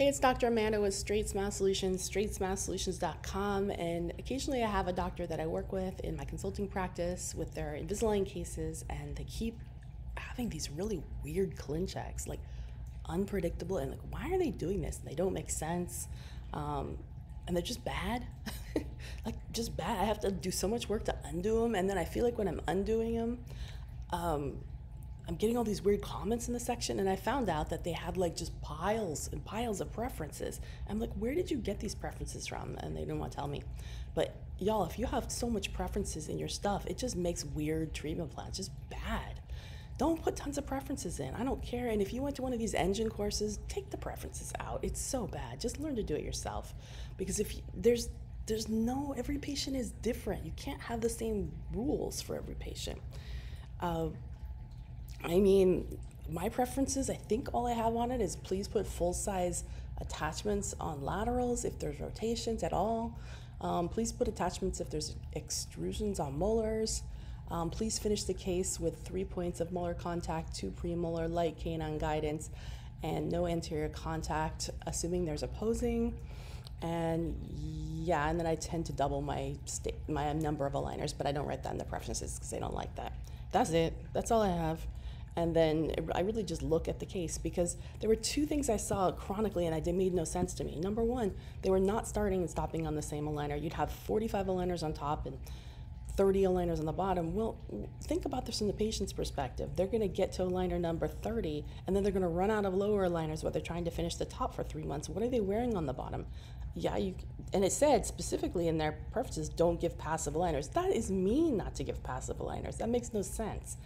Hey, it's Dr. Amanda with Straightsmile Solutions, straightsmilesolutions.com, and occasionally I have a doctor that I work with in my consulting practice with their Invisalign cases, and they keep having these really weird Clin checks, like unpredictable, and like, why are they doing this? They don't make sense, and they're just bad, like just bad. I have to do so much work to undo them, and then I feel like when I'm undoing them, I'm getting all these weird comments in the section, and I found out that they had like just piles and piles of preferences. I'm like, where did you get these preferences from? And they didn't want to tell me. But y'all, if you have so much preferences in your stuff, it just makes weird treatment plans just bad. Don't put tons of preferences in. I don't care. And if you went to one of these engine courses, take the preferences out. It's so bad. Just learn to do it yourself. Because if you, every patient is different. You can't have the same rules for every patient. I mean, my preferences, I think all I have on it is please put full-size attachments on laterals if there's rotations at all. Please put attachments if there's extrusions on molars. Please finish the case with 3 points of molar contact, 2 premolar, light canine guidance, and no anterior contact, assuming there's opposing. And yeah, and then I tend to double my number of aligners, but I don't write that in the preferences because I don't like that. That's it. That's all I have. And then I really just look at the case because there were two things I saw chronically and they made no sense to me. Number one, they were not starting and stopping on the same aligner. You'd have 45 aligners on top and 30 aligners on the bottom. Well, think about this from the patient's perspective. They're going to get to aligner number 30 and then they're going to run out of lower aligners while they're trying to finish the top for 3 months. What are they wearing on the bottom? Yeah, and it said specifically in their preferences, don't give passive aligners. That is mean not to give passive aligners. That makes no sense.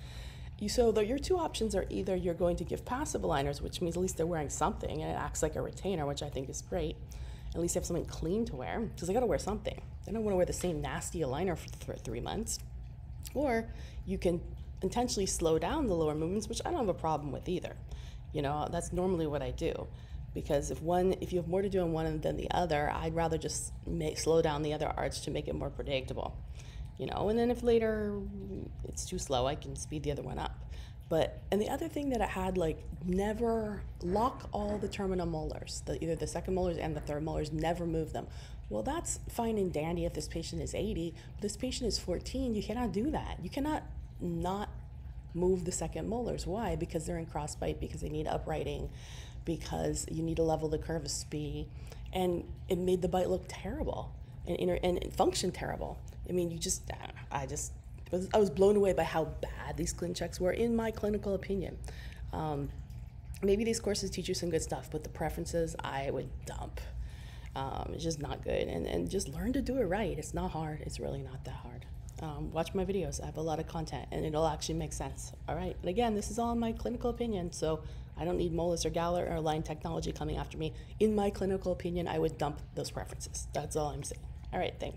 So your two options are either you're going to give passive aligners, which means at least they're wearing something and it acts like a retainer, which I think is great. At least they have something clean to wear because they got to wear something. They don't want to wear the same nasty aligner for 3 months. Or you can intentionally slow down the lower movements, which I don't have a problem with either. You know, that's normally what I do. Because if you have more to do on one than the other, I'd rather just slow down the other arch to make it more predictable. You know, and then if later it's too slow, I can speed the other one up. And the other thing that I had, like, never lock all the terminal molars, either the second molars and the third molars, never move them. Well, that's fine and dandy if this patient is 80, but this patient is 14, you cannot do that. You cannot not move the second molars. Why? Because they're in crossbite, because they need uprighting, because you need to level the curve of SPE, and it made the bite look terrible and function terrible. I mean, I was blown away by how bad these Clin checks were, in my clinical opinion. Maybe these courses teach you some good stuff, but the preferences I would dump. It's just not good, and just learn to do it right. It's not hard. It's really not that hard. Watch my videos. I have a lot of content, and it'll actually make sense. All right, and again, this is all in my clinical opinion, so I don't need Molis or Galler or Line Technology coming after me. In my clinical opinion, I would dump those preferences. That's all I'm saying. All right, thanks.